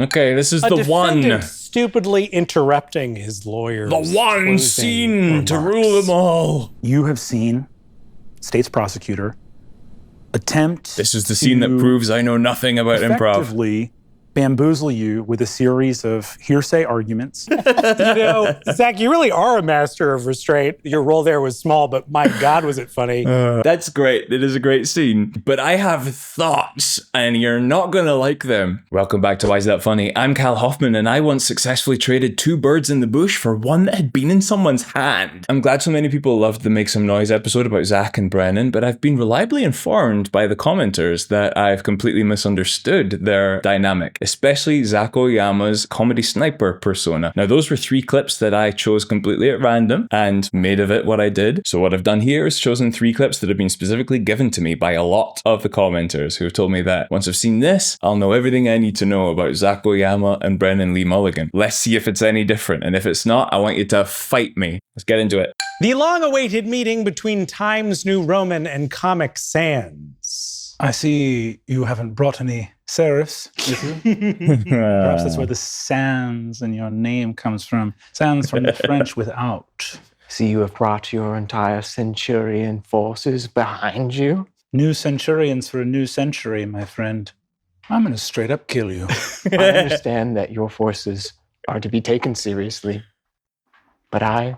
Okay, this is the one. Stupidly interrupting his lawyer. The one scene to rule them all. You have seen state's prosecutor attempt. This is the scene that proves I know nothing about improv. Effectively bamboozle you with a series of hearsay arguments. Zach, you really are a master of restraint. Your role there was small, but my God, was it funny. That's great. It is a great scene. But I have thoughts, and you're not going to like them. Welcome back to Why Is That Funny? I'm Cal Hoffman, and I once successfully traded 2 birds in the bush for one that had been in someone's hand. I'm glad so many people loved the Make Some Noise episode about Zac and Brennan, but I've been reliably informed by the commenters that I've completely misunderstood their dynamic, especially Zac Oyama's comedy sniper persona. Now, those were 3 clips that I chose completely at random and made of it what I did. So what I've done here is chosen 3 clips that have been specifically given to me by a lot of the commenters who have told me that once I've seen this, I'll know everything I need to know about Zac Oyama and Brennan Lee Mulligan. Let's see if it's any different. And if it's not, I want you to fight me. Let's get into it. The long-awaited meeting between Times New Roman and Comic Sans. I see you haven't brought any serifs with you. Perhaps that's where the sans in your name comes from. Sans from the French without. See, you have brought your entire centurion forces behind you. New centurions for a new century, my friend. I'm going to straight up kill you. I understand that your forces are to be taken seriously, but I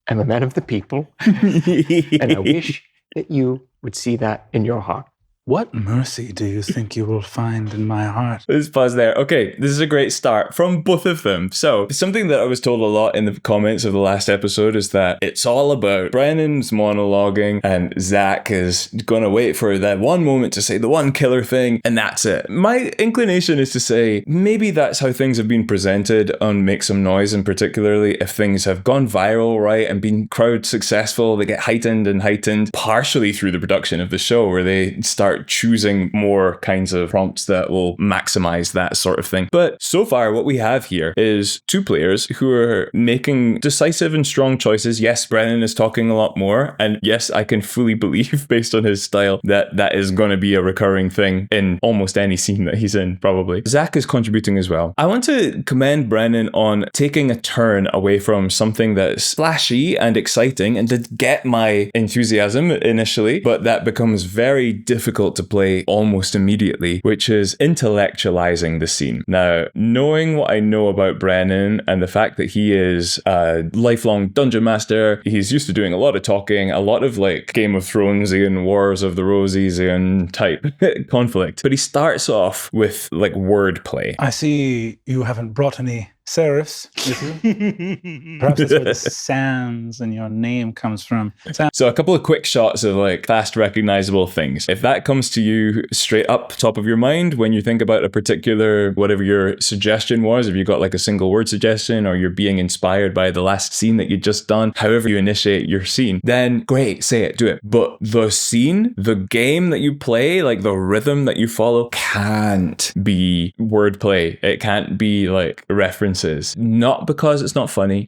am a man of the people, and I wish that you would see that in your heart. What mercy do you think you will find in my heart? Let's pause there. Okay, this is a great start from both of them. So, something that I was told a lot in the comments of the last episode is that it's all about Brennan's monologuing and Zac is going to wait for that one moment to say the one killer thing, and that's it. My inclination is to say maybe that's how things have been presented on Make Some Noise, and particularly if things have gone viral, right, and been crowd successful, they get heightened and heightened partially through the production of the show where they start choosing more kinds of prompts that will maximize that sort of thing. But so far, what we have here is 2 players who are making decisive and strong choices. Yes, Brennan is talking a lot more. And yes, I can fully believe, based on his style, that that is going to be a recurring thing in almost any scene that he's in, probably. Zac is contributing as well. I want to commend Brennan on taking a turn away from something that's flashy and exciting and did get my enthusiasm initially, but that becomes very difficult to play almost immediately, which is intellectualizing the scene. Now, knowing what I know about Brennan and the fact that he is a lifelong dungeon master, he's used to doing a lot of talking, a lot of like Game of Thronesian, Wars of the Rosesian type conflict. But he starts off with like wordplay. I see you haven't brought any serifs with you. Perhaps that's where the sans in your name comes from. So a couple of quick shots of like fast recognizable things. If that comes to you straight up top of your mind when you think about a particular, whatever your suggestion was, if you got like a single word suggestion or you're being inspired by the last scene that you'd just done, however you initiate your scene, then great, say it, do it. But the scene, the game that you play, like the rhythm that you follow can't be wordplay. It can't be like reference. Not because it's not funny,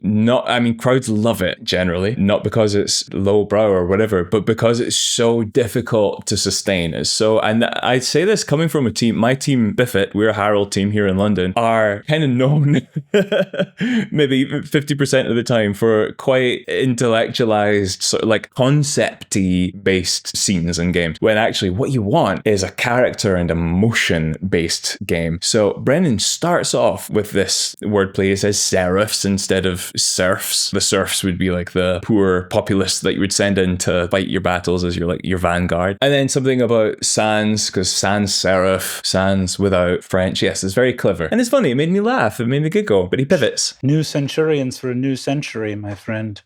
crowds love it generally, not because it's lowbrow or whatever, but because it's so difficult to sustain. And I say this coming from a team, my team Biffit, we're a Harold team here in London, are kind of known maybe 50% of the time for quite intellectualized, sort of like concept-y based scenes and games, when actually what you want is a character and emotion based game. So Brennan starts off with this wordplay. It says serifs instead of serfs. The serfs would be like the poor populace that you would send in to fight your battles as your vanguard. And then something about sans, because sans serif, sans without French. Yes, it's very clever. And it's funny. It made me laugh. It made me giggle. But he pivots. New centurions for a new century, my friend.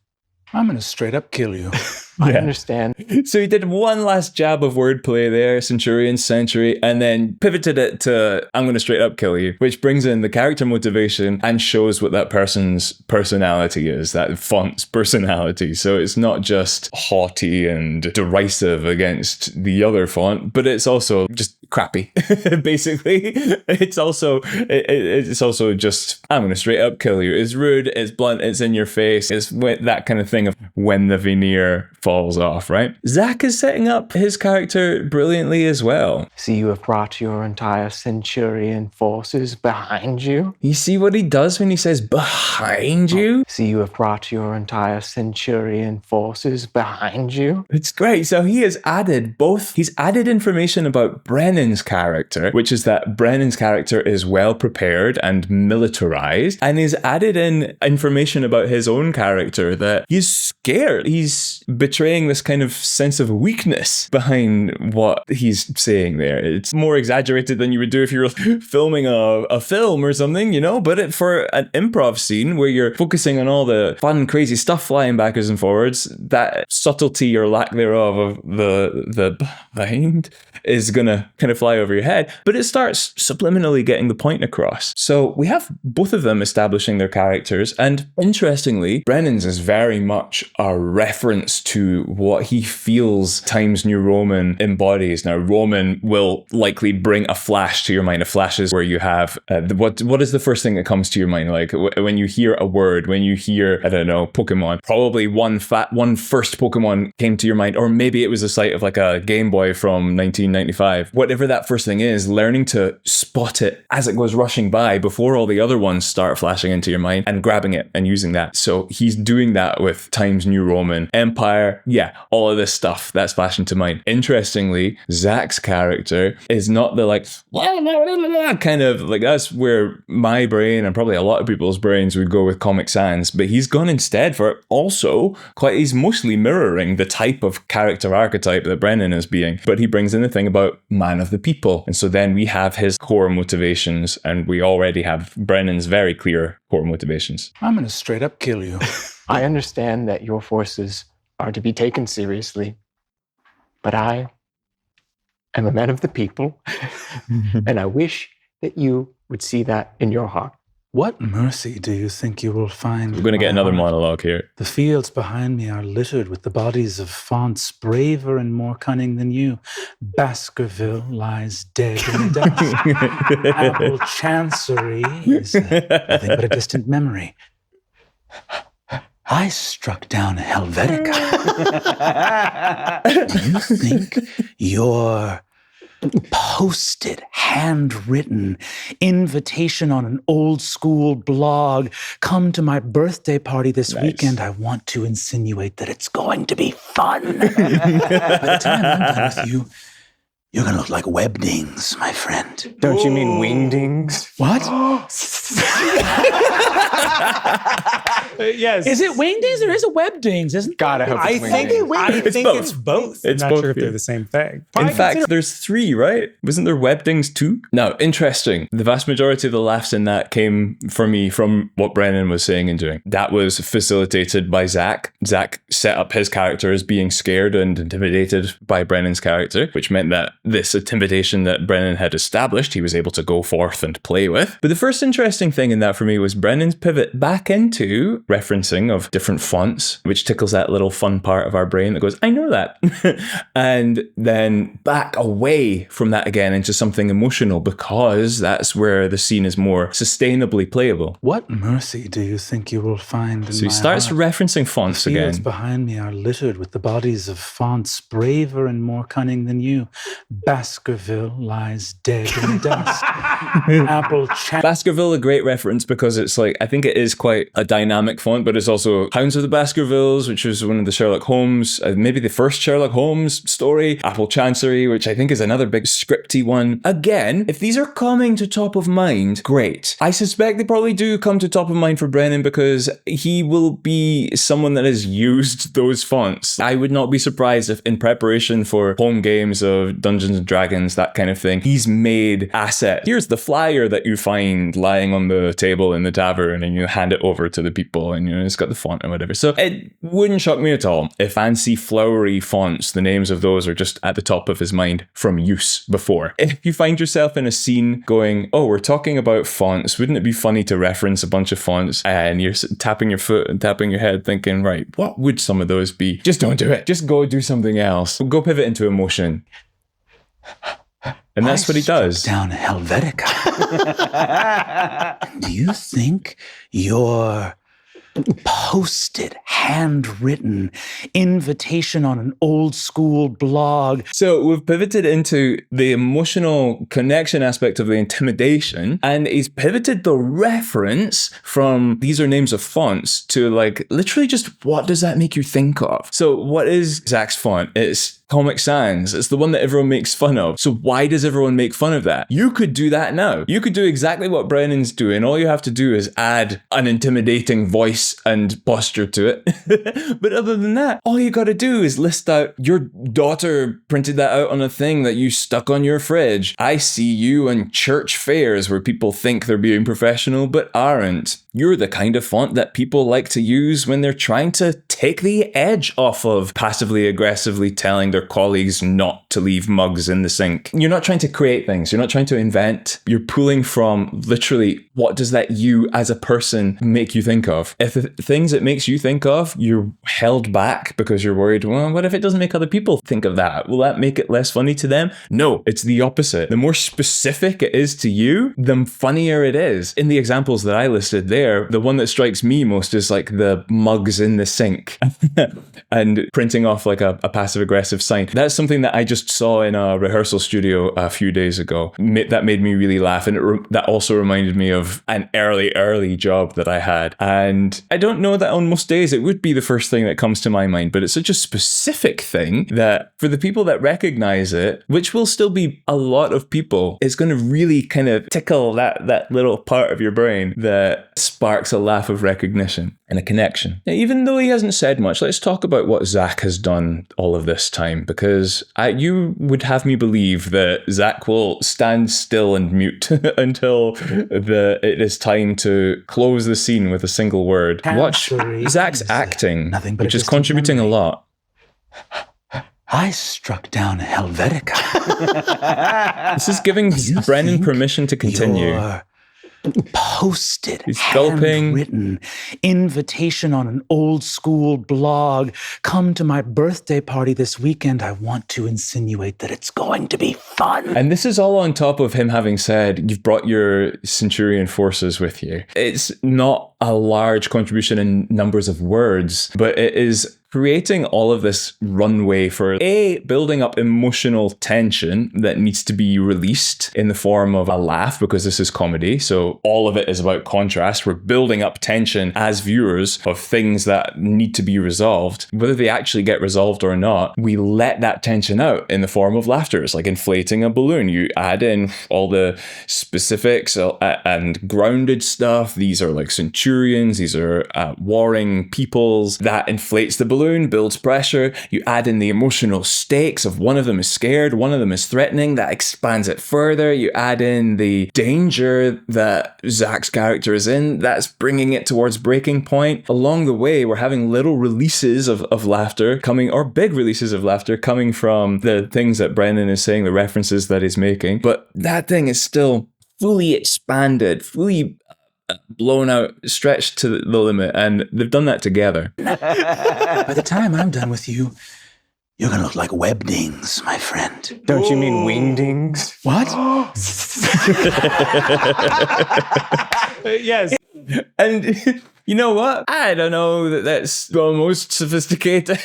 I'm going to straight up kill you. I understand. So he did one last jab of wordplay there, centurion, century, and then pivoted it to, I'm going to straight up kill you, which brings in the character motivation and shows what that person's personality is, that font's personality. So it's not just haughty and derisive against the other font, but it's also just crappy, basically. It's also just, I'm going to straight up kill you. It's rude, it's blunt, it's in your face. It's that kind of thing of when the veneer falls falls off, right? Zac is setting up his character brilliantly as well. See, you have brought your entire centurion forces behind you. You see what he does when he says behind you? See, you have brought your entire centurion forces behind you. It's great. So he has added he's added information about Brennan's character, which is that Brennan's character is well prepared and militarized, and he's added in information about his own character that he's scared. He's betraying this kind of sense of weakness behind what he's saying there. It's more exaggerated than you would do if you were filming a film or something, but for an improv scene where you're focusing on all the fun, crazy stuff flying backwards and forwards, that subtlety or lack thereof of the behind is gonna kind of fly over your head, but it starts subliminally getting the point across. So we have both of them establishing their characters, and interestingly, Brennan's is very much a reference to what he feels Times New Roman embodies. Now, Roman will likely bring a flash to your mind. A flash is where you have what is the first thing that comes to your mind? Like when you hear a word, when you hear, I don't know, Pokemon, probably one first Pokemon came to your mind, or maybe it was a sight of like a Game Boy from 1995. Whatever that first thing is, learning to spot it as it goes rushing by before all the other ones start flashing into your mind and grabbing it and using that. So he's doing that with Times New Roman, Empire, all of this stuff that's flashing to mind. Interestingly, Zac's character is not the like kind of like, that's where my brain and probably a lot of people's brains would go with Comic Sans, but he's gone instead for also he's mostly mirroring the type of character archetype that Brennan is being, but he brings in the thing about man of the people. And so then we have his core motivations, and we already have Brennan's very clear core motivations. I'm going to straight up kill you. I understand that your forces are to be taken seriously, but I am a man of the people, and I wish that you would see that in your heart. What mercy do you think you will find? We're going to get another monologue here. The fields behind me are littered with the bodies of fonts braver and more cunning than you. Baskerville lies dead in the dust. Apple Chancery is nothing but a distant memory. I struck down Helvetica. Do you think your posted, handwritten invitation on an old school blog, come to my birthday party this weekend, I want to insinuate that it's going to be fun. By the time I'm done with you, you're going to look like webdings, my friend. Don't you mean wingdings? What? Yes. Is it wingdings? There is a webdings, isn't God, I hope it's it's both. It's I'm not both, sure if yeah. they're the same thing. In fact, there's 3, right? Wasn't there webdings 2? No, interesting. The vast majority of the laughs in that came for me from what Brennan was saying and doing. That was facilitated by Zac. Zac set up his character as being scared and intimidated by Brennan's character, which meant that this intimidation that Brennan had established, he was able to go forth and play with. But the first interesting thing in that for me was Brennan's pivot back into referencing of different fonts, which tickles that little fun part of our brain that goes, I know that. And then back away from that again into something emotional, because that's where the scene is more sustainably playable. What mercy do you think you will find in So he my starts heart? referencing fonts The fields again. behind me are littered with the bodies of fonts braver and more cunning than you. Baskerville lies dead in the dust. Apple Baskerville, a great reference because it's like, I think it is quite a dynamic font, but it's also Hounds of the Baskervilles, which was one of the Sherlock Holmes, maybe the first Sherlock Holmes story. Apple Chancery, which I think is another big scripty one. Again, if these are coming to top of mind, great. I suspect they probably do come to top of mind for Brennan because he will be someone that has used those fonts. I would not be surprised if in preparation for home games of Dungeons and Dragons, that kind of thing, he's made asset. Here's the flyer that you find lying on the table in the tavern, and you hand it over to the people, and it's got the font and whatever. So it wouldn't shock me at all if fancy flowery fonts, the names of those are just at the top of his mind from use before. If you find yourself in a scene going, oh, we're talking about fonts, wouldn't it be funny to reference a bunch of fonts? And you're tapping your foot and tapping your head thinking, right, what would some of those be? Just don't do it. Just go do something else. Go pivot into emotion. And that's what he does. Down Helvetica. Do you think your posted, handwritten invitation on an old school blog. So we've pivoted into the emotional connection aspect of the intimidation, and he's pivoted the reference from these are names of fonts to like literally just what does that make you think of? So what is Zac's font? It's Comic Sans. It's the one that everyone makes fun of. So why does everyone make fun of that? You could do that now. You could do exactly what Brennan's doing. All you have to do is add an intimidating voice and posture to it. But other than that, all you got to do is list out your daughter printed that out on a thing that you stuck on your fridge. I see you in church fairs where people think they're being professional but aren't. You're the kind of font that people like to use when they're trying to take the edge off of passively aggressively telling their colleagues not to leave mugs in the sink. You're not trying to create things. You're not trying to invent. You're pulling from literally what does that you as a person make you think of? If the things it makes you think of, you're held back because you're worried, well, what if it doesn't make other people think of that? Will that make it less funny to them? No, it's the opposite. The more specific it is to you, the funnier it is. In the examples that I listed there, the one that strikes me most is like the mugs in the sink and printing off like a passive aggressive sign. That's something that I just saw in a rehearsal studio a few days ago. That made me really laugh, and that also reminded me of an early job that I had. And I don't know that on most days it would be the first thing that comes to my mind, but it's such a specific thing that for the people that recognize it, which will still be a lot of people, it's going to really kind of tickle that little part of your brain that sparks a laugh of recognition and a connection. Now, even though he hasn't said much, let's talk about what Zac has done all of this time, because you would have me believe that Zac will stand still and mute until it is time to close the scene with a single word. Watch Zac's acting, which is contributing a lot. I struck down Helvetica. This is giving Brennan permission to continue. Posted, He's gulping. handwritten invitation on an old school blog. Come to my birthday party this weekend. I want to insinuate that it's going to be fun. And this is all on top of him having said, you've brought your Centurion forces with you. It's not a large contribution in numbers of words, but it is creating all of this runway for building up emotional tension that needs to be released in the form of a laugh, because this is comedy. So all of it is about contrast. We're building up tension as viewers of things that need to be resolved. Whether they actually get resolved or not, we let that tension out in the form of laughter. It's like inflating a balloon. You add in all the specifics and grounded stuff. These are like centurions. These are warring peoples. That inflates the balloon, builds pressure. You add in the emotional stakes of one of them is scared, one of them is threatening. That expands it further. You add in the danger that Zac's character is in. That's bringing it towards breaking point. Along the way, we're having little releases of laughter coming, or big releases of laughter coming from the things that Brennan is saying, the references that he's making. But that thing is still fully expanded, fully blown out, stretched to the limit, and they've done that together. By the time I'm done with you, you're gonna look like webdings, my friend. Don't you mean wingdings? What? Yes. And you know what? I don't know that's the most sophisticated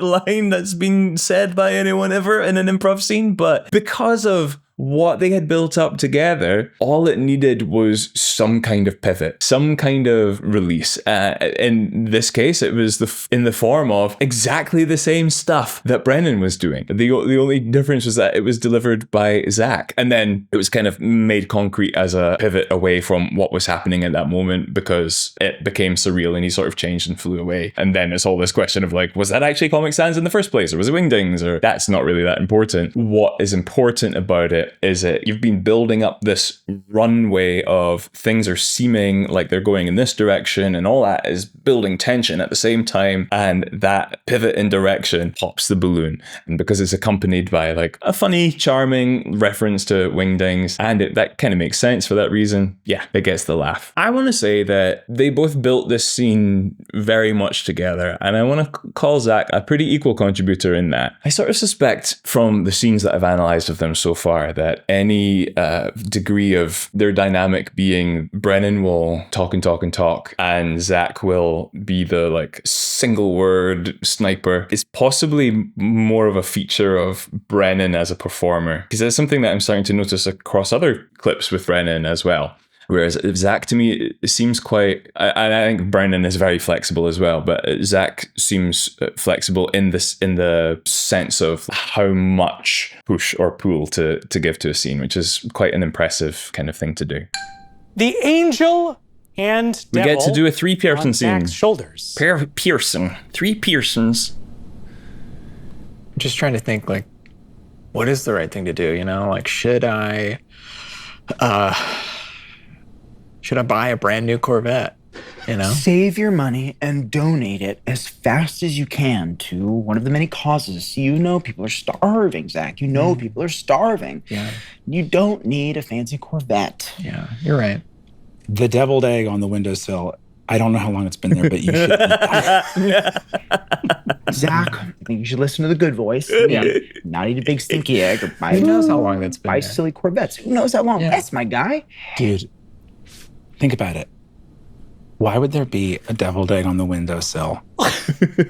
line that's been said by anyone ever in an improv scene, but because of what they had built up together, all it needed was some kind of pivot, some kind of release. In this case, it was in the form of exactly the same stuff that Brennan was doing. The only difference was that it was delivered by Zac, and then it was kind of made concrete as a pivot away from what was happening at that moment, because it became surreal and he sort of changed and flew away. And then it's all this question of like, was that actually Comic Sans in the first place, or was it Wingdings? Or that's not really that important. What is important about it is that you've been building up this runway of things are seeming like they're going in this direction, and all that is building tension at the same time, and that pivot in direction pops the balloon. And because it's accompanied by like a funny, charming reference to Wingdings, and that kind of makes sense for that reason, yeah, it gets the laugh. I want to say that they both built this scene very much together, and I want to call Zac a pretty equal contributor in that. I sort of suspect from the scenes that I've analysed of them so far that any degree of their dynamic being Brennan will talk and talk and talk, and Zac will be the like single word sniper is possibly more of a feature of Brennan as a performer, because that's something that I'm starting to notice across other clips with Brennan as well. Whereas Zac, to me, it seems quite, I think Brennan is very flexible as well, but Zac seems flexible in the sense of how much push or pull to give to a scene, which is quite an impressive kind of thing to do. The angel and We devil get to do a three-person on scene. Zac's shoulders. Pearson. Three Pearsons. I'm just trying to think, like, what is the right thing to do? You know, like, should I buy a brand new Corvette? You know, Save your money and donate it as fast as you can to one of the many causes. You know people are starving, Zac. You know people are starving. Yeah. You don't need a fancy Corvette. Yeah, you're right. The deviled egg on the windowsill. I don't know how long it's been there, but you should eat that. Zac, I think you should listen to the good voice. Yeah. Not eat a big stinky egg or buy, Who knows how long that's been buy there? silly Corvettes. Who knows how long? Yeah. That's my guy. Dude, think about it. Why would there be a deviled egg on the windowsill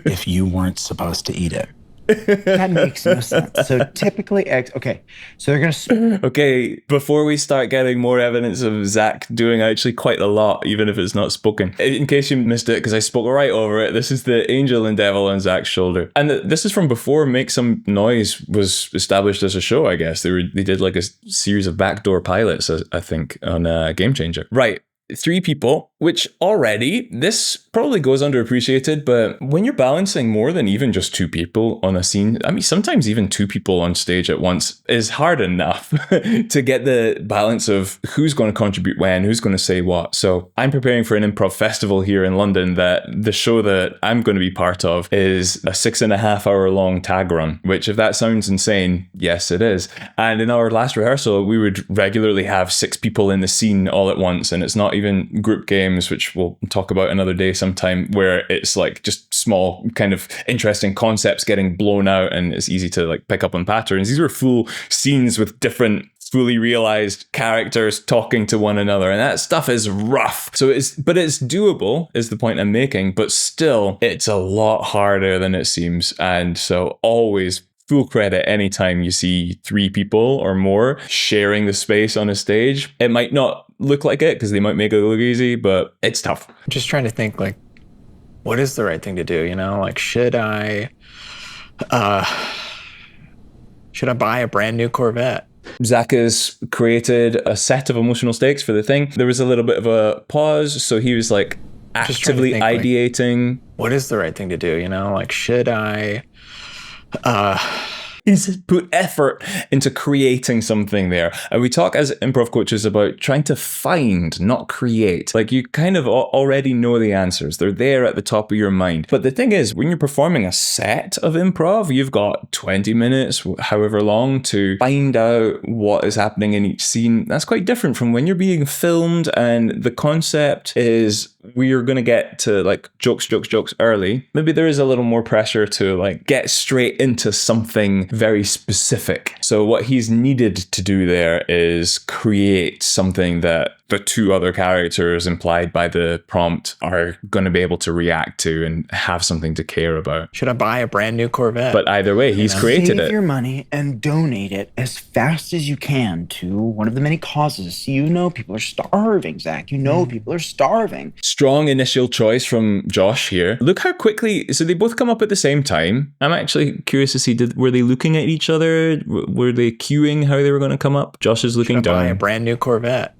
if you weren't supposed to eat it? That makes no sense. So typically eggs, okay, so they're going to... Okay, before we start getting more evidence of Zac doing actually quite a lot, even if it's not spoken. In case you missed it, because I spoke right over it, this is the angel and devil on Zac's shoulder. And this is from before Make Some Noise was established as a show, I guess. They did like a series of backdoor pilots, I think, on Game Changer. Right. 3 people, which already, this probably goes underappreciated, but when you're balancing more than even just 2 people on a scene, I mean, sometimes even 2 people on stage at once is hard enough to get the balance of who's going to contribute when, who's going to say what. So I'm preparing for an improv festival here in London that the show that I'm going to be part of is a 6.5 hour long tag run, which if that sounds insane, yes, it is. And in our last rehearsal, we would regularly have 6 people in the scene all at once, and it's not even group games, which we'll talk about another day sometime, where it's like just small kind of interesting concepts getting blown out and it's easy to like pick up on patterns. These were full scenes with different fully realized characters talking to one another, and that stuff is rough. So it's doable is the point I'm making, but still it's a lot harder than it seems. And so always full credit anytime you see 3 people or more sharing the space on a stage. It might not look like it because they might make it look easy, but it's tough. I'm just trying to think, like, what is the right thing to do? You know, like, should I buy a brand new Corvette? Zac has created a set of emotional stakes for the thing. There was a little bit of a pause, so he was like actively think, like, ideating. What is the right thing to do? You know, like, should I He's put effort into creating something there. And we talk as improv coaches about trying to find, not create. Like, you kind of already know the answers. They're there at the top of your mind. But the thing is, when you're performing a set of improv, you've got 20 minutes, however long, to find out what is happening in each scene. That's quite different from when you're being filmed and the concept is we're going to get to like jokes early. Maybe there is a little more pressure to like get straight into something very specific. So what he's needed to do there is create something that the 2 other characters implied by the prompt are going to be able to react to and have something to care about. Should I buy a brand new Corvette? But either way, he's created Save it. your money and donate it as fast as you can to one of the many causes. You know people are starving, Zac. You know people are starving. Strong initial choice from Josh here. Look how quickly, so they both come up at the same time. I'm actually curious to see, were they looking at each other? Were they cueing how they were going to come up? Josh is looking Should I buy a down. brand new Corvette?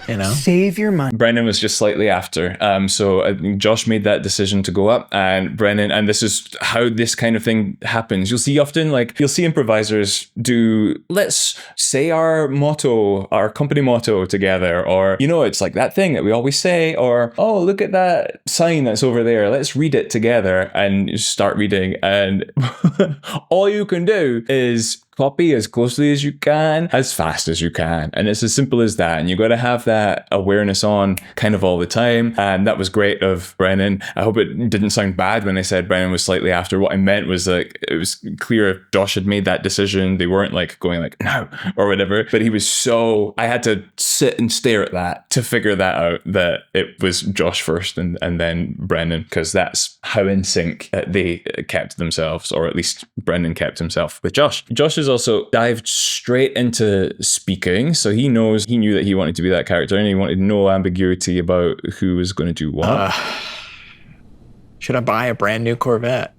You know, Save your money. Brennan was just slightly after. So I think Josh made that decision to go up, and Brennan, and this is how this kind of thing happens. You'll see often, like, you'll see improvisers do, let's say our motto, our company motto together, or, you know, it's like that thing that we always say, or, oh, look at that sign that's over there. Let's read it together, and you start reading. And all you can do is copy as closely as you can, as fast as you can. And it's as simple as that. And you got to have that that awareness on kind of all the time. And that was great of Brennan. I hope it didn't sound bad when I said Brennan was slightly after. What I meant was like, it was clear if Josh had made that decision, they weren't like going like, no, or whatever. But he was so, I had to sit and stare at that to figure that out, that it was Josh first and then Brennan, because that's how in sync they kept themselves, or at least Brennan kept himself with Josh. Josh has also dived straight into speaking, so he knew that he wanted to be that character, and he wanted no ambiguity about who was going to do what. Should I buy a brand new Corvette?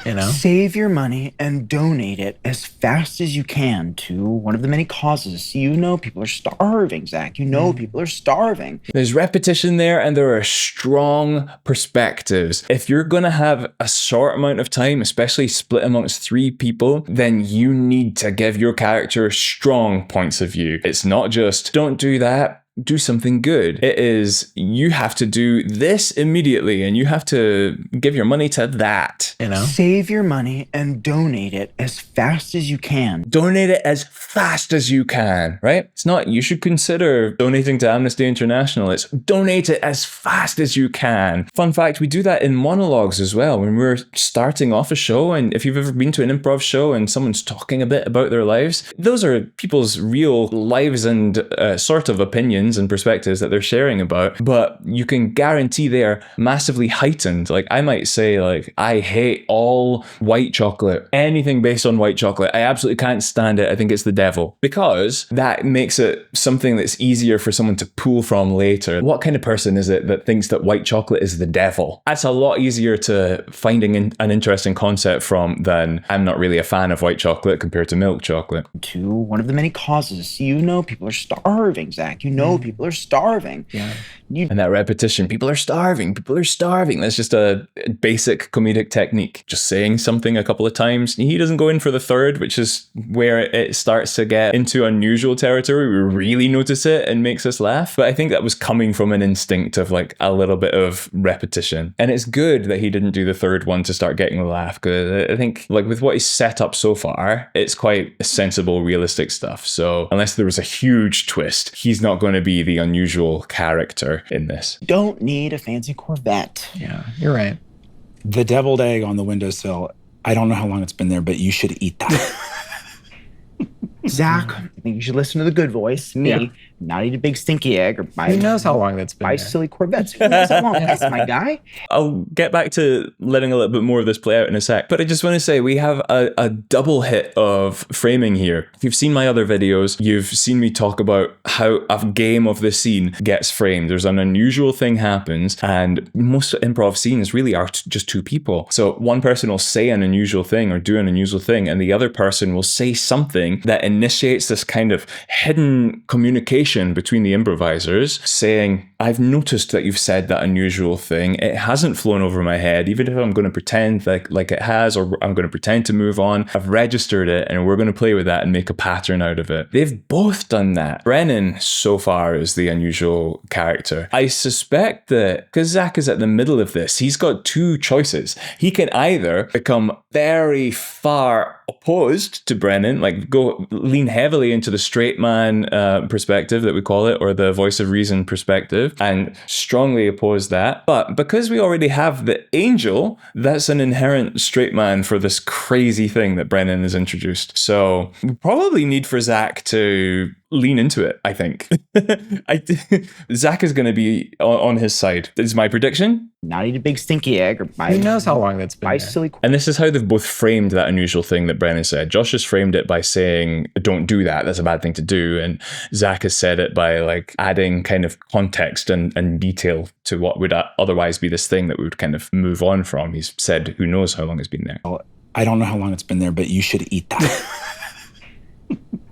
You know? Save your money and donate it as fast as you can to one of the many causes. You know people are starving, Zach. You know people are starving. There's repetition there, and there are strong perspectives. If you're going to have a short amount of time, especially split amongst 3 people, then you need to give your character strong points of view. It's not just, don't do that, do something good. It is, you have to do this immediately, and you have to give your money to that. You know? Save your money and donate it as fast as you can. Donate it as fast as you can, right? It's not, you should consider donating to Amnesty International. It's donate it as fast as you can. Fun fact, we do that in monologues as well. When we're starting off a show, and if you've ever been to an improv show and someone's talking a bit about their lives, those are people's real lives and sort of opinions and perspectives that they're sharing about, but you can guarantee they're massively heightened. Like, I might say, like, I hate all white chocolate, anything based on white chocolate. I absolutely can't stand it. I think it's the devil, because that makes it something that's easier for someone to pull from later. What kind of person is it that thinks that white chocolate is the devil? That's a lot easier to finding an interesting concept from than, I'm not really a fan of white chocolate compared to milk chocolate. To one of the many causes. You know people are starving, Zach. You know people are starving. Yeah. And that repetition, people are starving, people are starving. That's just a basic comedic technique. Just saying something a couple of times. He doesn't go in for the third, which is where it starts to get into unusual territory. We really notice it and makes us laugh. But I think that was coming from an instinct of like a little bit of repetition. And it's good that he didn't do the third one to start getting a laugh, because I think like with what he's set up so far, it's quite sensible, realistic stuff. So unless there was a huge twist, he's not going to be the unusual character in this. Don't need a fancy Corvette. Yeah, you're right. The deviled egg on the windowsill, I don't know how long it's been there, but you should eat that. Zach, I think you should listen to the good voice. Me, not eat a big stinky egg or buy. Who knows how long that's been buy there? silly Corvettes. Who knows how long? That's my guy. I'll get back to letting a little bit more of this play out in a sec, but I just want to say we have a double hit of framing here. If you've seen my other videos, you've seen me talk about how a game of the scene gets framed. There's an unusual thing happens, and most improv scenes really are just 2 people. So one person will say an unusual thing or do an unusual thing, and the other person will say something that initiates this kind of hidden communication between the improvisers, saying, I've noticed that you've said that unusual thing. It hasn't flown over my head, even if I'm going to pretend like it has, or I'm going to pretend to move on. I've registered it, and we're going to play with that and make a pattern out of it. They've both done that. Brennan, so far, is the unusual character. I suspect that, because Zac is at the middle of this, he's got 2 choices. He can either become very far opposed to Brennan, like go lean heavily into the straight man perspective that we call it, or the voice of reason perspective, and strongly oppose that. But because we already have the angel, that's an inherent straight man for this crazy thing that Brennan has introduced. So we probably need for Zac to lean into it, I think. Zac is going to be on his side. This is my prediction. Not eat a big stinky egg or buy. Who knows how long that's been buy there? silly. And this is how they've both framed that unusual thing that Brennan said. Josh has framed it by saying, don't do that. That's a bad thing to do. And Zac has said it by like adding kind of context and detail to what would otherwise be this thing that we would kind of move on from. He's said, who knows how long it's been there. I don't know how long it's been there, but you should eat that.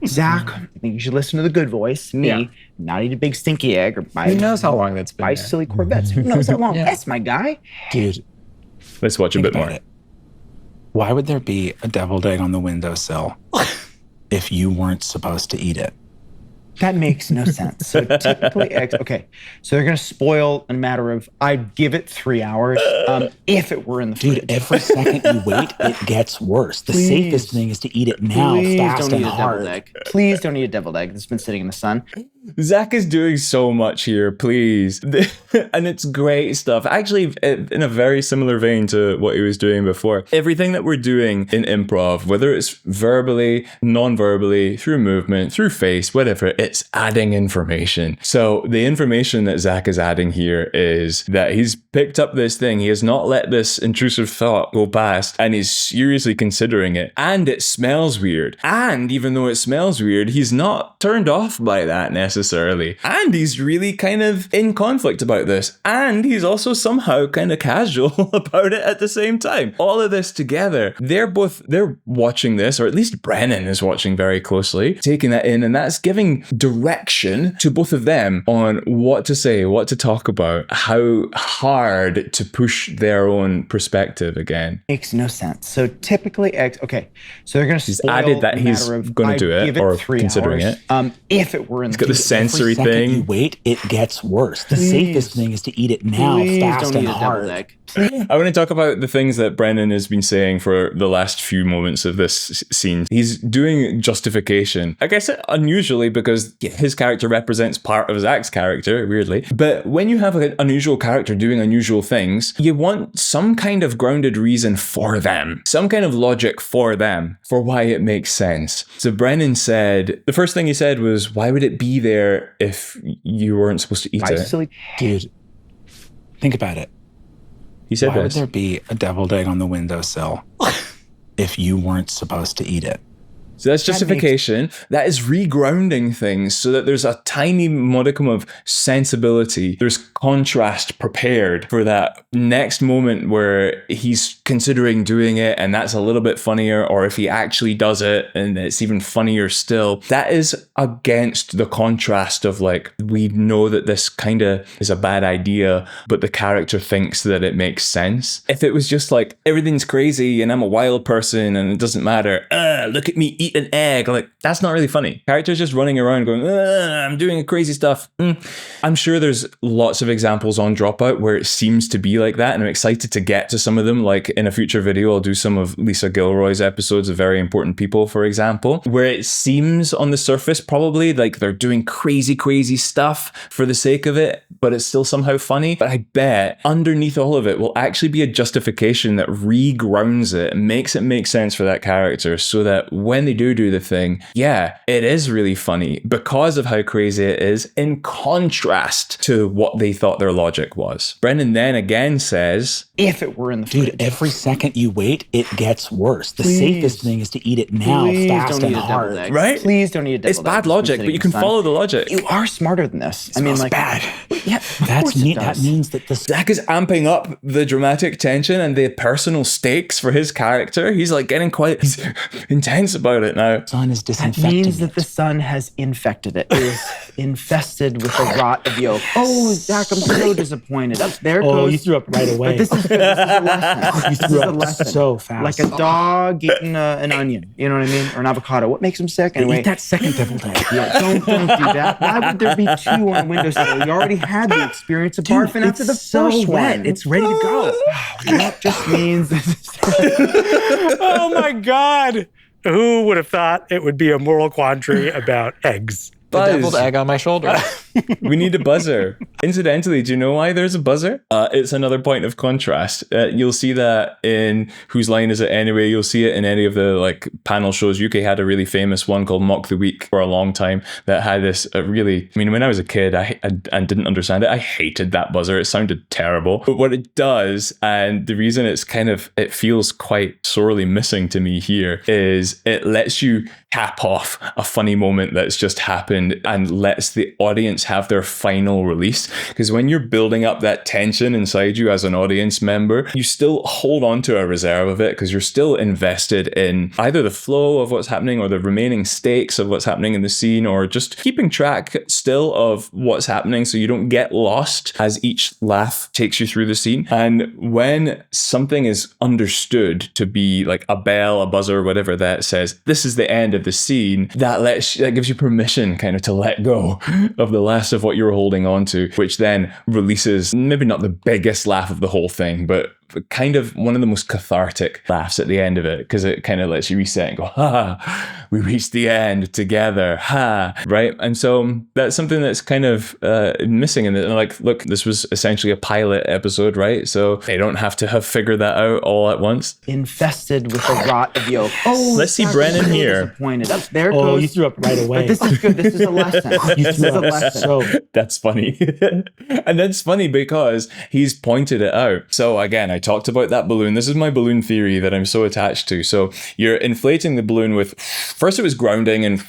Zach, I think you should listen to the good voice. Me, not eat a big stinky egg or buy. Who knows how long that's been buy there? silly Corvettes. Who knows how long? That's my guy. Dude, Let's watch a bit more. it. Why would there be a deviled egg on the windowsill if you weren't supposed to eat it? That makes no sense. So typically, okay, so they're gonna spoil in a matter of, I'd give it 3 hours if it were in the fridge. Dude, every second you wait, it gets worse. The Please. safest thing is to eat it now, Please fast don't and eat a hard. deviled egg. Please don't eat a deviled egg that's been sitting in the sun. Zac is doing so much here, please. And it's great stuff. Actually, in a very similar vein to what he was doing before. Everything that we're doing in improv, whether it's verbally, non-verbally, through movement, through face, whatever, it's adding information. So the information that Zac is adding here is that he's picked up this thing. He has not let this intrusive thought go past, and he's seriously considering it. And it smells weird. And even though it smells weird, he's not turned off by that necessarily. And he's really kind of in conflict about this. And he's also somehow kind of casual about it at the same time. All of this together, they're watching this, or at least Brennan is watching very closely, taking that in, and that's giving direction to both of them on what to say, what to talk about, how hard to push their own perspective again. Makes no sense. So typically, okay, so they're going to He's added that he's going to do it, or considering it. If it were in He's got the sensory Every second thing. you wait, it gets worse. The safest thing is to eat it now, fast and hard. I want to talk about the things that Brennan has been saying for the last few moments of this scene. He's doing justification. I guess unusually, because his character represents part of Zac's character, weirdly. But when you have an unusual character doing unusual things, you want some kind of grounded reason for them. Some kind of logic for them, for why it makes sense. So Brennan said, the first thing he said was, why would it be there if you weren't supposed to eat it? silly. Dude, think about it. He said Why would this. there be a deviled egg on the windowsill if you weren't supposed to eat it? So that's justification. That is regrounding things so that there's a tiny modicum of sensibility. There's contrast prepared for that next moment where he's considering doing it and that's a little bit funnier, or if he actually does it and it's even funnier still. That is against the contrast of like, we know that this kind of is a bad idea, but the character thinks that it makes sense. If it was just like, everything's crazy and I'm a wild person and it doesn't matter, look at me eat an egg, like, that's not really funny. Characters just running around going, I'm doing crazy stuff. I'm sure there's lots of examples on Dropout where it seems to be like that, and I'm excited to get to some of them. Like in a future video, I'll do some of Lisa Gilroy's episodes of Very Important People, for example, where it seems on the surface probably like they're doing crazy stuff for the sake of it, but it's still somehow funny. But I bet underneath all of it will actually be a justification that regrounds it and makes it make sense for that character, so that when they do the thing, yeah, it is really funny because of how crazy it is, in contrast to what they thought their logic was. Brennan then again says, if it were in the fridge. Dude, every second you wait, it gets worse. The safest thing is to eat it now, fast and hard. right? Please don't eat a deviled egg. It's bad logic, but you can follow the logic. You are smarter than this. I mean, like, bad. Yeah, That means that the Zac is amping up the dramatic tension and the personal stakes for his character. He's like getting he's intense about it now. sun is that disinfecting means that it. the sun has infected it. It is infested with the rot of yolk. Oh, Zac, I'm so disappointed. There it Oh, goes. you threw up right away. But this is good. This is a lesson. You This threw is a up lesson. so fast. Like a dog eating an onion. You know what I mean? Or an avocado. What makes him sick? Anyway, Eat that second deviled egg. yeah, don't do that. Why would there be two on a windowsill? You already had the experience of barfing after the first one. It's ready to go. That just means Oh my God. Who would have thought it would be a moral quandary about eggs? The Buzz. deviled egg on my shoulder. We need a buzzer. Incidentally, do you know why there's a buzzer? It's another point of contrast. You'll see that in Whose Line Is It Anyway? You'll see it in any of the like panel shows. UK had a really famous one called Mock the Week for a long time that had this really, I mean, when I was a kid, I didn't understand it. I hated that buzzer. It sounded terrible. But what it does, and the reason it feels quite sorely missing to me here, is it lets you cap off a funny moment that's just happened and lets the audience have their final release. Because when you're building up that tension inside you as an audience member, you still hold on to a reserve of it because you're still invested in either the flow of what's happening or the remaining stakes of what's happening in the scene, or just keeping track still of what's happening so you don't get lost as each laugh takes you through the scene. And when something is understood to be like a bell, a buzzer, whatever, that says this is the end of the scene, that gives you permission kind of to let go of the last of what you're holding on to, which then releases maybe not the biggest laugh of the whole thing, but kind of one of the most cathartic laughs at the end of it, because it kind of lets you reset and go, ha, we reached the end together, ha, right? And so that's something that's kind of missing in it. And like, look, this was essentially a pilot episode, right? So they don't have to have figured that out all at once. Infested with the rot of yolk. Oh, Let's see Brennan here. Disappointed. There it Oh, goes. you threw up right away. But this is good. This is a lesson. This is a lesson. So That's funny. And that's funny because he's pointed it out. So again, I talked about that balloon. This is my balloon theory that I'm so attached to. So you're inflating the balloon with, first it was grounding and,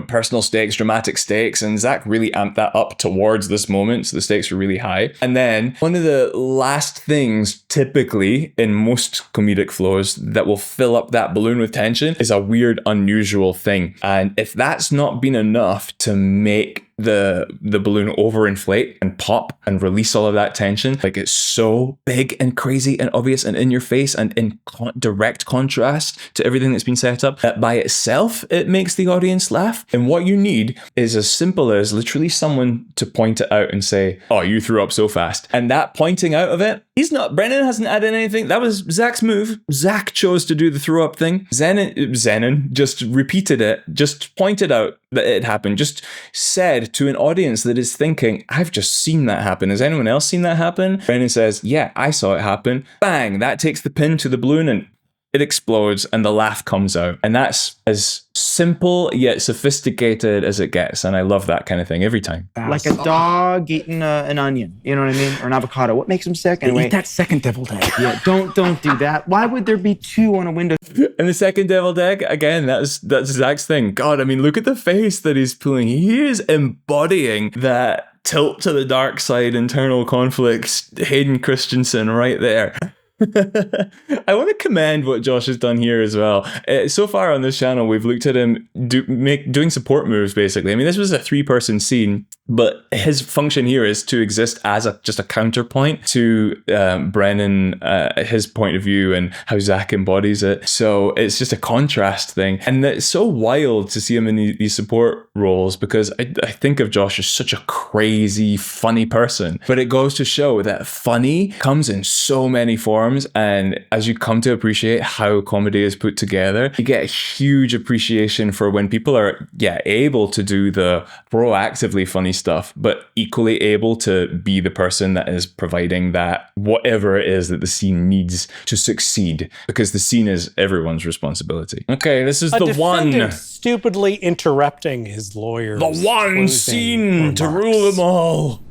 personal stakes, dramatic stakes. And Zac really amped that up towards this moment. So the stakes were really high. And then one of the last things typically in most comedic flows that will fill up that balloon with tension is a weird, unusual thing. And if that's not been enough to make the balloon overinflate and pop and release all of that tension, like it's so big and crazy and obvious and in your face and in direct contrast to everything that's been set up, that by itself it makes the audience laugh. And what you need is as simple as literally someone to point it out and say, oh, you threw up so fast. And that pointing out of it, Brennan hasn't added anything. That was Zac's move. Zac chose to do the throw up thing. Zenon just repeated it, just pointed out that it happened, just said to an audience that is thinking, I've just seen that happen. Has anyone else seen that happen? Brennan says, yeah, I saw it happen. Bang, that takes the pin to the balloon and it explodes and the laugh comes out. And that's as simple yet sophisticated as it gets. And I love that kind of thing every time. Like a dog eating an onion, you know what I mean? Or an avocado. What makes them sick? Anyway, Eat that second deviled egg. yeah, don't do that. Why would there be two on a window? And the second deviled egg, again, that's Zac's thing. God, I mean, look at the face that he's pulling. He is embodying that tilt to the dark side, internal conflicts, Hayden Christensen right there. I want to commend what Josh has done here as well. So far on this channel, we've looked at him doing support moves, basically. I mean, this was a 3-person scene, but his function here is to exist as just a counterpoint to Brennan, his point of view and how Zac embodies it. So it's just a contrast thing. And it's so wild to see him in these support roles, because I think of Josh as such a crazy, funny person. But it goes to show that funny comes in so many forms. And as you come to appreciate how comedy is put together, you get a huge appreciation for when people are, able to do the proactively funny stuff, but equally able to be the person that is providing that whatever it is that the scene needs to succeed, because the scene is everyone's responsibility. Okay, this is the one. Stupidly interrupting his lawyer. The one scene to rule them all.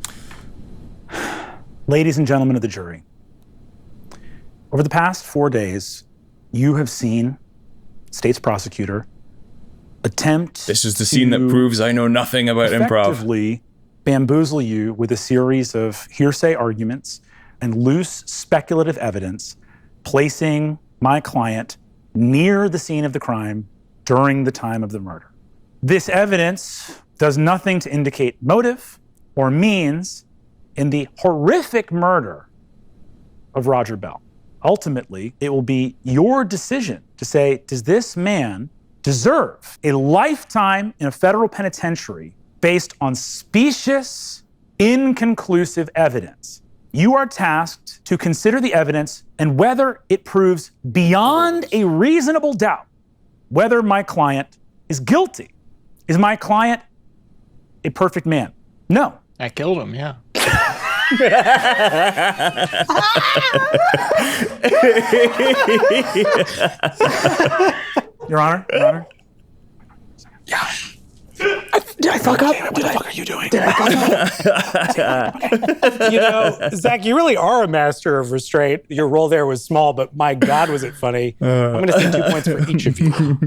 Ladies and gentlemen of the jury, over the past 4 days, you have seen state's prosecutor attempt. This is the scene that proves I know nothing about improv. Effectively bamboozle you with a series of hearsay arguments and loose speculative evidence, placing my client near the scene of the crime during the time of the murder. This evidence does nothing to indicate motive or means in the horrific murder of Roger Bell. Ultimately, it will be your decision to say, does this man deserve a lifetime in a federal penitentiary based on specious, inconclusive evidence? You are tasked to consider the evidence and whether it proves beyond a reasonable doubt whether my client is guilty. Is my client a perfect man? No. I killed him, yeah. Your Honor, Your Honor. Yeah. Did I fuck up? What the fuck are you doing? Did I fuck up? You know, Zac, you really are a master of restraint. Your role there was small, but my God, was it funny. I'm going to say 2 points for each of you.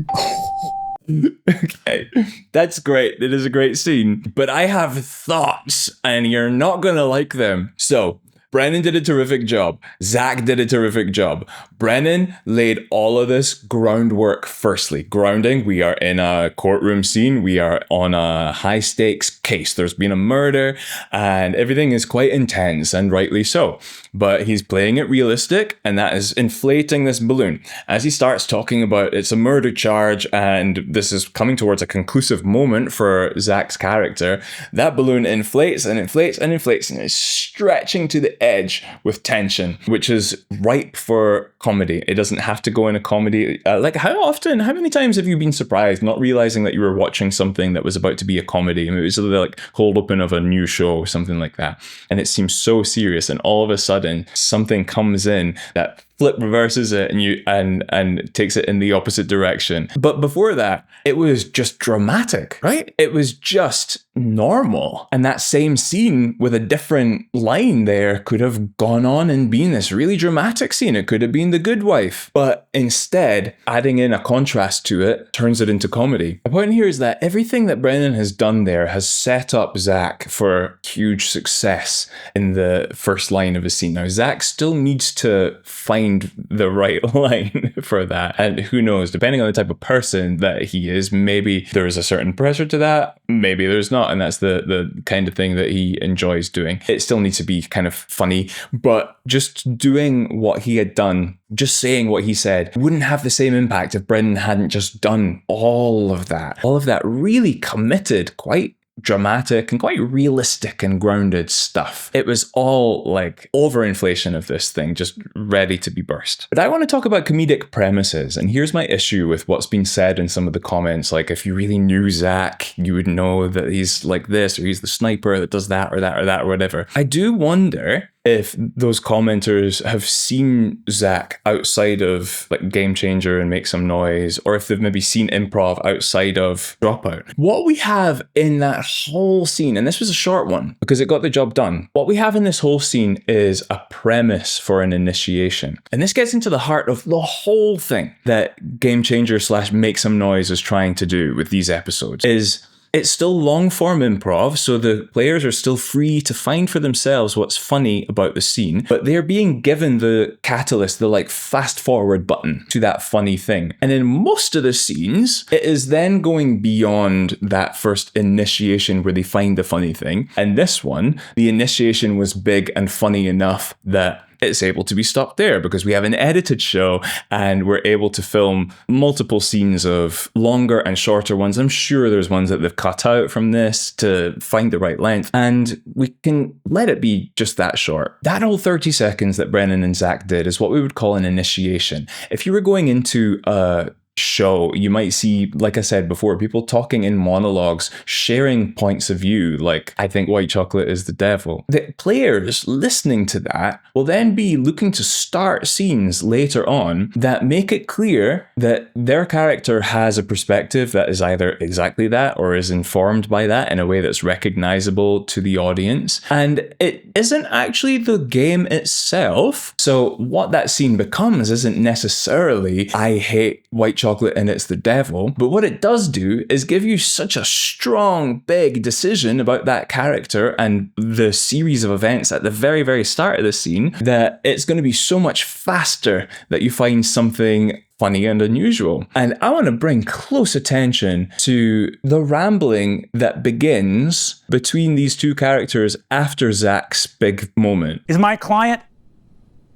Okay, that's great. It is a great scene, but I have thoughts and you're not going to like them. So Brennan did a terrific job. Zac did a terrific job. Brennan laid all of this groundwork firstly. Grounding, we are in a courtroom scene. We are on a high stakes case. There's been a murder and everything is quite intense, and rightly so. But he's playing it realistic, and that is inflating this balloon. As he starts talking about it's a murder charge and this is coming towards a conclusive moment for Zac's character, that balloon inflates and inflates and inflates and is stretching to the edge with tension, which is ripe for comedy. It doesn't have to go in a comedy. Like how many times have you been surprised not realizing that you were watching something that was about to be a comedy? I mean, it was like cold open of a new show or something like that. And it seems so serious. And all of a sudden something comes in that flip reverses it and takes it in the opposite direction. But before that, it was just dramatic, right? It was just normal. And that same scene with a different line there could have gone on and been this really dramatic scene. It could have been the good wife. But instead, adding in a contrast to it turns it into comedy. The point here is that everything that Brennan has done there has set up Zac for huge success in the first line of a scene. Now, Zac still needs to find the right line for that. And who knows, depending on the type of person that he is, maybe there is a certain pressure to that, maybe there's not. And that's the kind of thing that he enjoys doing. It still needs to be kind of funny, but just doing what he had done, just saying what he said, wouldn't have the same impact if Brennan hadn't just done all of that really committed, quite dramatic and quite realistic and grounded stuff. It was all like overinflation of this thing, just ready to be burst. But I want to talk about comedic premises, and here's my issue with what's been said in some of the comments. Like, if you really knew Zac, you would know that he's like this, or he's the sniper that does that or that or that or whatever. I do wonder if those commenters have seen Zac outside of like Game Changer and Make Some Noise, or if they've maybe seen improv outside of Dropout. What we have in that whole scene, and this was a short one because it got the job done, what we have in this whole scene is a premise for an initiation. And this gets into the heart of the whole thing that Game Changer / Make Some Noise is trying to do with these episodes, is it's still long form improv, so the players are still free to find for themselves what's funny about the scene, but they're being given the catalyst, the like fast forward button to that funny thing. And in most of the scenes, it is then going beyond that first initiation where they find the funny thing. And this one, the initiation was big and funny enough that it's able to be stopped there because we have an edited show and we're able to film multiple scenes of longer and shorter ones. I'm sure there's ones that they've cut out from this to find the right length, and we can let it be just that short. That whole 30 seconds that Brennan and Zac did is what we would call an initiation. If you were going into a show, you might see, like I said before, people talking in monologues, sharing points of view, like, I think white chocolate is the devil. The players listening to that will then be looking to start scenes later on that make it clear that their character has a perspective that is either exactly that or is informed by that in a way that's recognizable to the audience. And it isn't actually the game itself. So what that scene becomes isn't necessarily, I hate white chocolate and it's the devil. But what it does do is give you such a strong, big decision about that character and the series of events at the very, very start of the scene that it's going to be so much faster that you find something funny and unusual. And I want to bring close attention to the rambling that begins between these two characters after Zac's big moment. Is my client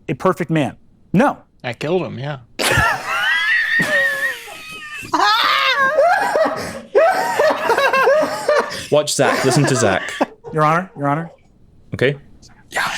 a perfect man? No. I killed him, yeah. Watch Zac, listen to Zac. Your Honor. Okay? Yeah.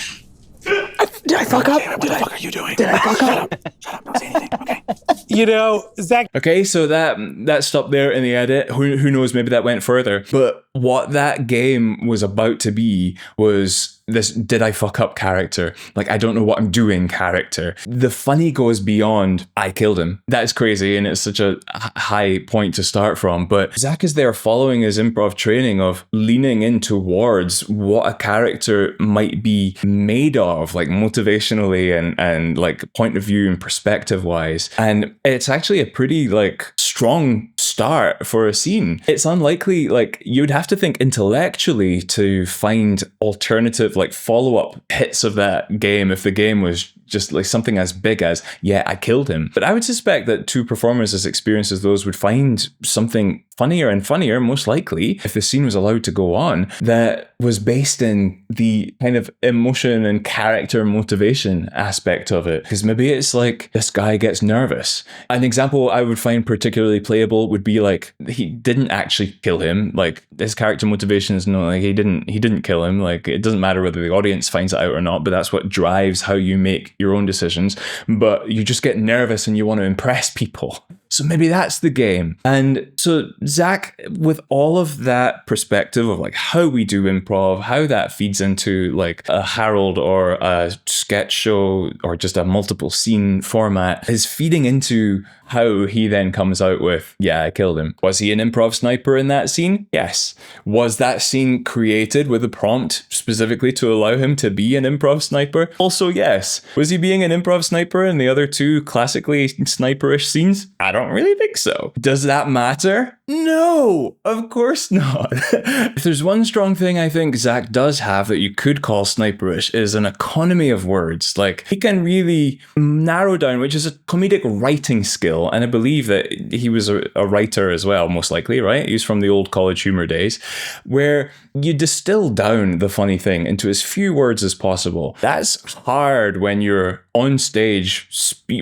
Did I fuck up? What the fuck are you doing? Did I fuck up? Shut up, don't say anything, okay? You know, Zac. Okay, so that stopped there in the edit. Who knows, maybe that went further. But what that game was about to be was this did I fuck up character. Like, I don't know what I'm doing character. The funny goes beyond I killed him. That is crazy, and it's such a high point to start from. But Zac is there following his improv training of leaning in towards what a character might be made of, like motivationally and like point of view and perspective wise. And it's actually a pretty like strong start for a scene. It's unlikely, like you'd have to think intellectually to find alternative like follow-up hits of that game if the game was just like something as big as, yeah, I killed him. But I would suspect that two performers as experienced as those would find something funnier and funnier, most likely, if the scene was allowed to go on, that was based in the kind of emotion and character motivation aspect of it. Because maybe it's like this guy gets nervous. An example I would find particularly playable would be like, he didn't actually kill him. Like, his character motivation is no, like he didn't kill him. Like, it doesn't matter whether the audience finds it out or not, but that's what drives how you make your own decisions. But you just get nervous and you want to impress people. So maybe that's the game. And so Zac, with all of that perspective of like how we do improv, how that feeds into like a Harold or a sketch show or just a multiple scene format, is feeding into how he then comes out with, yeah, I killed him. Was he an improv sniper in that scene? Yes. Was that scene created with a prompt specifically to allow him to be an improv sniper? Also, yes. Was he being an improv sniper in the other two classically sniperish scenes? I don't really think so. Does that matter? No, of course not. If there's one strong thing I think Zac does have that you could call sniperish is an economy of words. Like, he can really narrow down, which is a comedic writing skill. And I believe that he was a writer as well, most likely, right? He's from the old college humor days, where you distill down the funny thing into as few words as possible. That's hard when you're on stage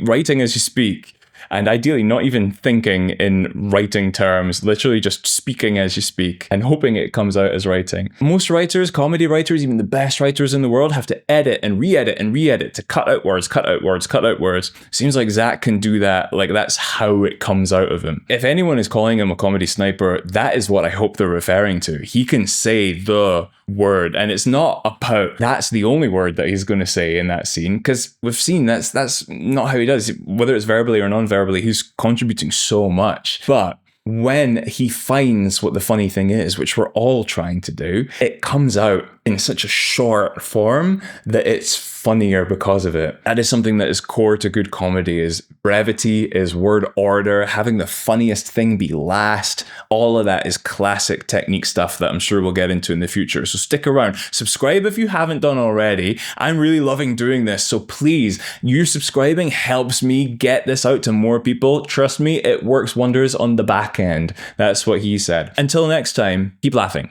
writing as you speak. And ideally not even thinking in writing terms, literally just speaking as you speak and hoping it comes out as writing. Most writers, comedy writers, even the best writers in the world, have to edit and re-edit to cut out words. Seems like Zac can do that. Like, that's how it comes out of him. If anyone is calling him a comedy sniper, that is what I hope they're referring to. He can say the word, and it's not about that's the only word that he's going to say in that scene, because we've seen that's not how he does. Whether it's verbally or non-verbally, he's contributing so much. But when he finds what the funny thing is, which we're all trying to do, it comes out in such a short form that it's funnier because of it. That is something that is core to good comedy, is brevity, is word order, having the funniest thing be last. All of that is classic technique stuff that I'm sure we'll get into in the future. So stick around. Subscribe if you haven't done already. I'm really loving doing this. So please, you subscribing helps me get this out to more people. Trust me, it works wonders on the back end. That's what he said. Until next time, keep laughing.